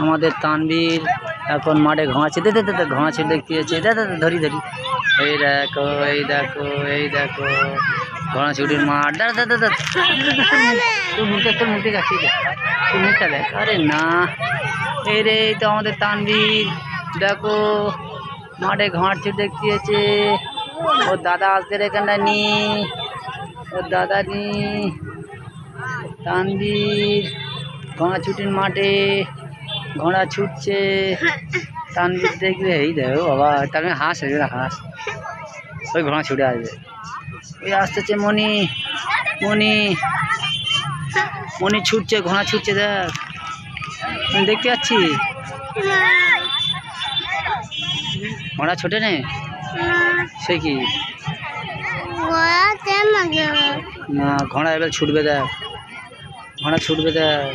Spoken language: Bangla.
আমাদের তানভীর এখন মাঠে ঘামাচ্ছে, ঘামাচ্ছে দেখতে দাদা ধরি এই দেখো এই দেখো ঘোড়াছুটির মাঠ। দাদা তোর মুখে কাছে তোর মুখটা দেখ। আরে না এই রে, এই তো আমাদের তানভীর দেখো মাঠে ঘাঁটছে দেখতে। ওর দাদা আসতে এখানটায় নি, ওর দাদা নি। তানভীর ঘোড়াছুটির মাঠে ঘোড়া ছুটছে, তানভীর দেখবে। এই দেখো বাবা, তার হাঁস হয়ে গেল, হাঁস ওই ঘোড়া ছুটে আসবে। ওই আসতেছে মণি ছুটছে, ঘোড়া ছুটছে, দেখ আমি দেখতে পাচ্ছি। ঘোড়া ছোটে নে সে কি না, ঘোড়া এবার ছুটবে, দেখ ঘোড়া ছুটবে দেখ।